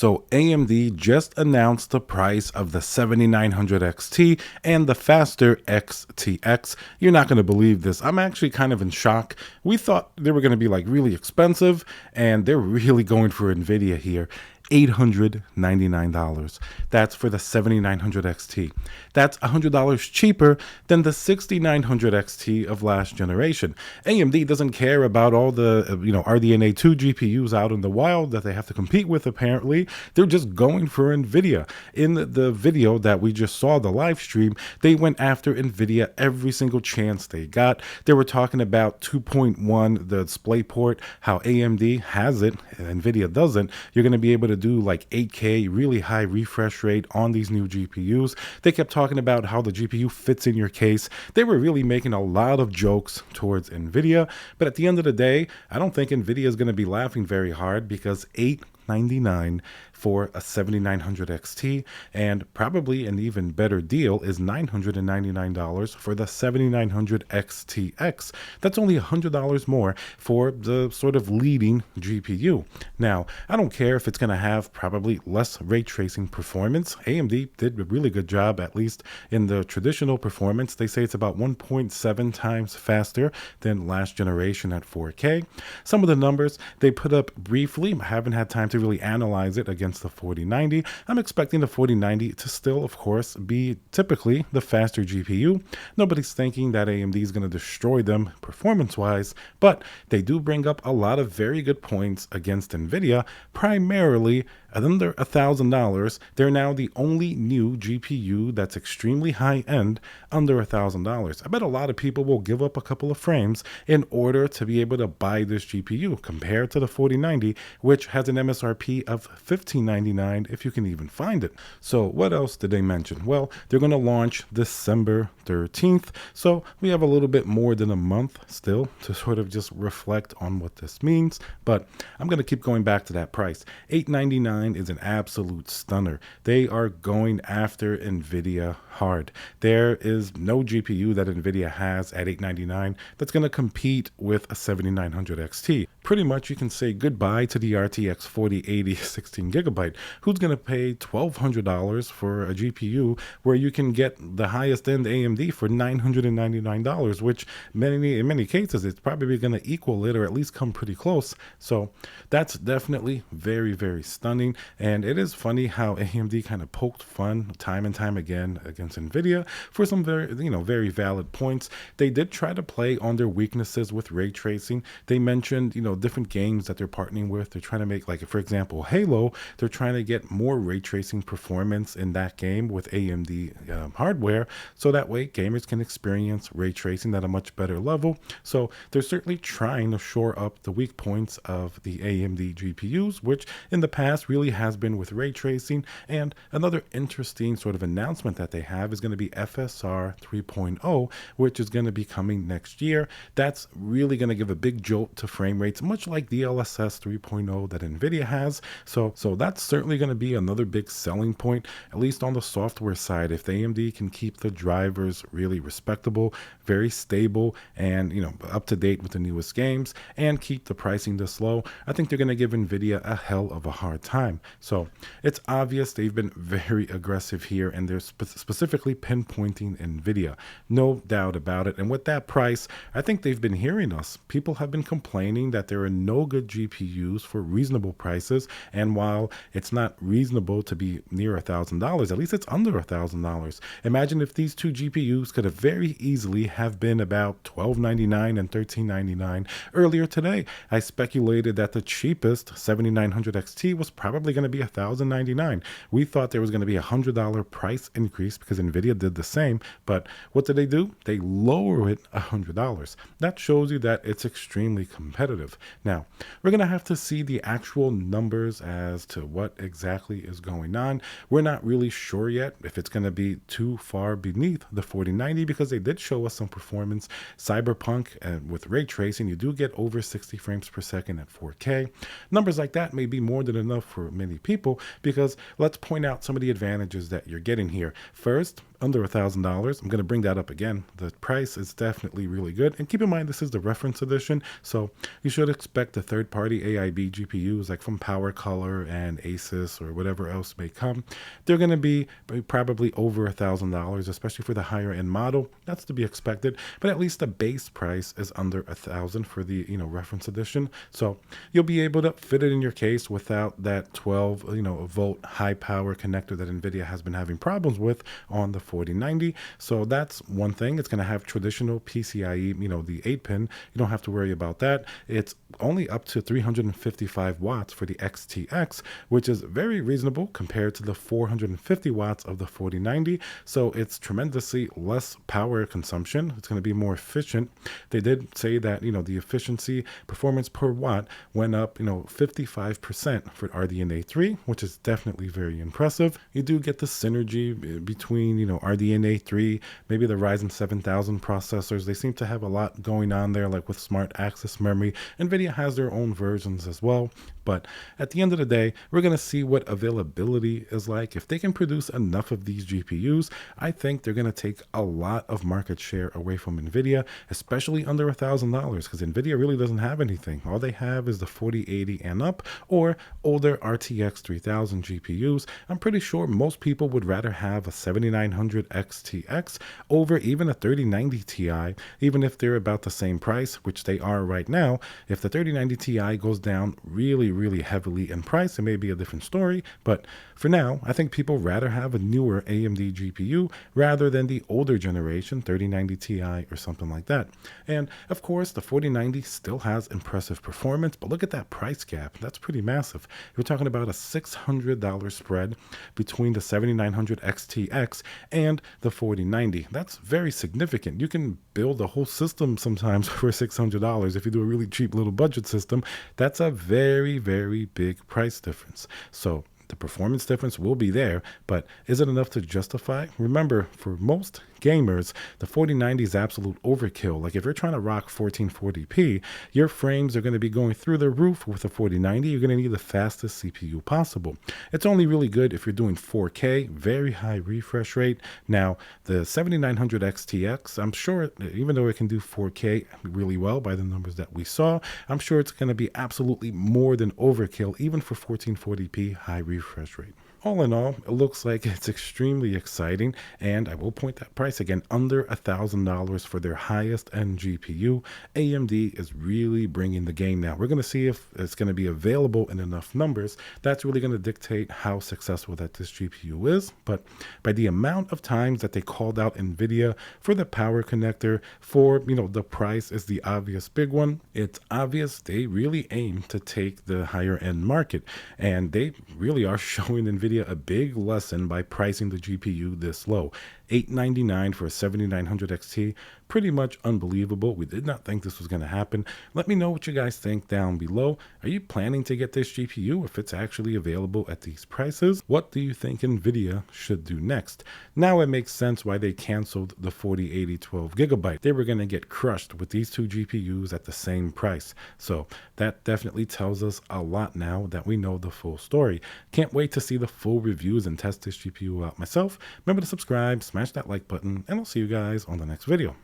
So AMD just announced the price of the 7900 XT and the faster XTX. You're not going to believe this. I'm actually kind of in shock. We thought they were going to be like really expensive, and they're really going for Nvidia here. $899. That's for the 7900 XT. That's $100 cheaper than the 6900 XT of last generation. AMD doesn't care about all the RDNA 2 GPUs out in the wild that they have to compete with. Apparently, they're just going for Nvidia. In the video that we just saw, the live stream, they went after Nvidia every single chance they got. They were talking about 2.1, the DisplayPort, how AMD has it, Nvidia doesn't. You're going to be able to do like 8K, really high refresh rate on these new GPUs. They kept talking about how the GPU fits in your case. They were really making a lot of jokes towards Nvidia, but at the end of the day, I don't think Nvidia is going to be laughing very hard, because $899 for a 7900 XT, and probably an even better deal is $999 for the 7900 XTX. That's only $100 more for the sort of leading GPU. Now, I don't care if it's going to have probably less ray tracing performance. AMD did a really good job, at least in the traditional performance. They say it's about 1.7 times faster than last generation at 4K. Some of the numbers they put up briefly, I haven't had time to really analyze it against the 4090. I'm expecting the 4090 to still, of course, be typically the faster GPU. Nobody's thinking that AMD is going to destroy them performance-wise, but they do bring up a lot of very good points against Nvidia, primarily under $1,000. They're now the only new GPU that's extremely high-end under $1,000. I bet a lot of people will give up a couple of frames in order to be able to buy this GPU, compared to the 4090, which has an MSRP of $1,599 if you can even find it. So what else did they mention? Well, they're going to launch December 13th, so we have a little bit more than a month still to sort of just reflect on what this means, but I'm going to keep going back to that price. $899 is an absolute stunner. They are going after Nvidia hard. There is no GPU that Nvidia has at $899 that's going to compete with a 7900 XT. Pretty much you can say goodbye to the RTX 4080 16GB. Who's going to pay $1,200 for a GPU where you can get the highest end AMD for $999, which in many cases it's probably going to equal it or at least come pretty close. So that's definitely very, very stunning. And it is funny how AMD kind of poked fun time and time again against Nvidia for some very valid points. They did try to play on their weaknesses with ray tracing. They mentioned different games that they're partnering with. They're trying to make, like, for example, Halo. They're trying to get more ray tracing performance in that game with AMD hardware, so that way gamers can experience ray tracing at a much better level. So they're certainly trying to shore up the weak points of the AMD GPUs, which in the past really has been with ray tracing. And another interesting sort of announcement that they have is going to be FSR 3.0, which is going to be coming next year. That's really going to give a big jolt to frame rates, much like DLSS 3.0 that Nvidia has. So that's certainly going to be another big selling point, at least on the software side. If the AMD can keep the drivers really respectable, very stable, and up to date with the newest games, and keep the pricing this low, I think they're going to give Nvidia a hell of a hard time. So it's obvious they've been very aggressive here, and they're specifically pinpointing Nvidia, no doubt about it. And with that price, I think they've been hearing us. People have been complaining that there are no good GPUs for reasonable prices, and while it's not reasonable to be near $1,000, at least it's under $1,000. Imagine if these two GPUs could have very easily have been about $1,299 and $1,399 earlier today. I speculated that the cheapest 7900 XT was probably going to be $1,099. We thought there was going to be $100 price increase because Nvidia did the same, but what did they do? They lower it $100. That shows you that it's extremely competitive. Now, we're going to have to see the actual numbers as to what exactly is going on. We're not really sure yet if it's going to be too far beneath the 4090, because they did show us some performance. Cyberpunk, and with ray tracing, you do get over 60 frames per second at 4K. Numbers like that may be more than enough for many people, because let's point out some of the advantages that you're getting here. First, under $1,000. I'm going to bring that up again. The price is definitely really good. And keep in mind, this is the reference edition. So you should expect the third-party AIB GPUs like from Power Color and Asus or whatever else may come. They're going to be probably over $1,000, especially for the higher end model. That's to be expected. But at least the base price is under $1,000 for the reference edition. So you'll be able to fit it in your case without that 12 volt high power connector that Nvidia has been having problems with on the 4090. So that's one thing. It's going to have traditional PCIe, the 8-pin. You don't have to worry about that. It's only up to 355 watts for the XTX, which is very reasonable compared to the 450 watts of the 4090. So it's tremendously less power consumption. It's going to be more efficient. They did say that, the efficiency performance per watt went up, 55% for RDNA 3, which is definitely very impressive. You do get the synergy between, RDNA 3, maybe the Ryzen 7000 processors. They seem to have a lot going on there, like with smart access memory. Nvidia has their own versions as well. But at the end of the day, we're going to see what availability is like. If they can produce enough of these GPUs, I think they're going to take a lot of market share away from Nvidia, especially under $1,000, because Nvidia really doesn't have anything. All they have is the 4080 and up, or older RTX 3000 GPUs. I'm pretty sure most people would rather have a 7900 XTX over even a 3090 Ti, even if they're about the same price, which they are right now. If the 3090 Ti goes down really heavily in price, it may be a different story. But for now, I think people rather have a newer AMD GPU rather than the older generation 3090 Ti or something like that. And of course, the 4090 still has impressive performance, but look at that price gap. That's pretty massive. We're talking about a $600 spread between the 7900 XTX and the 4090. That's very significant. You can build a whole system sometimes for $600 if you do a really cheap little budget system. That's a very big price difference. So the performance difference will be there, but is it enough to justify? Remember, for most gamers, the 4090 is absolute overkill. Like if you're trying to rock 1440p, your frames are going to be going through the roof with the 4090. You're going to need the fastest CPU possible. It's only really good if you're doing 4K, very high refresh rate. Now, the 7900 XTX, I'm sure, even though it can do 4K really well by the numbers that we saw, I'm sure it's going to be absolutely more than overkill, even for 1440p high refresh rate. All in all, it looks like it's extremely exciting, and I will point that price again, under $1,000 for their highest end GPU. AMD is really bringing the game now. We're going to see if it's going to be available in enough numbers. That's really going to dictate how successful that this GPU is. But by the amount of times that they called out Nvidia for the power connector, for the price is the obvious big one. It's obvious they really aim to take the higher end market, and they really are showing Nvidia a big lesson by pricing the GPU this low. $899 for a 7900 XT, pretty much unbelievable. We did not think this was going to happen. Let me know what you guys think down below. Are you planning to get this GPU if it's actually available at these prices? What do you think Nvidia should do next? Now it makes sense why they canceled the 4080 12GB. They were going to get crushed with these two GPUs at the same price. So that definitely tells us a lot now that we know the full story. Can't wait to see the full reviews and test this GPU out myself. Remember to subscribe, smash that like button, and I'll see you guys on the next video.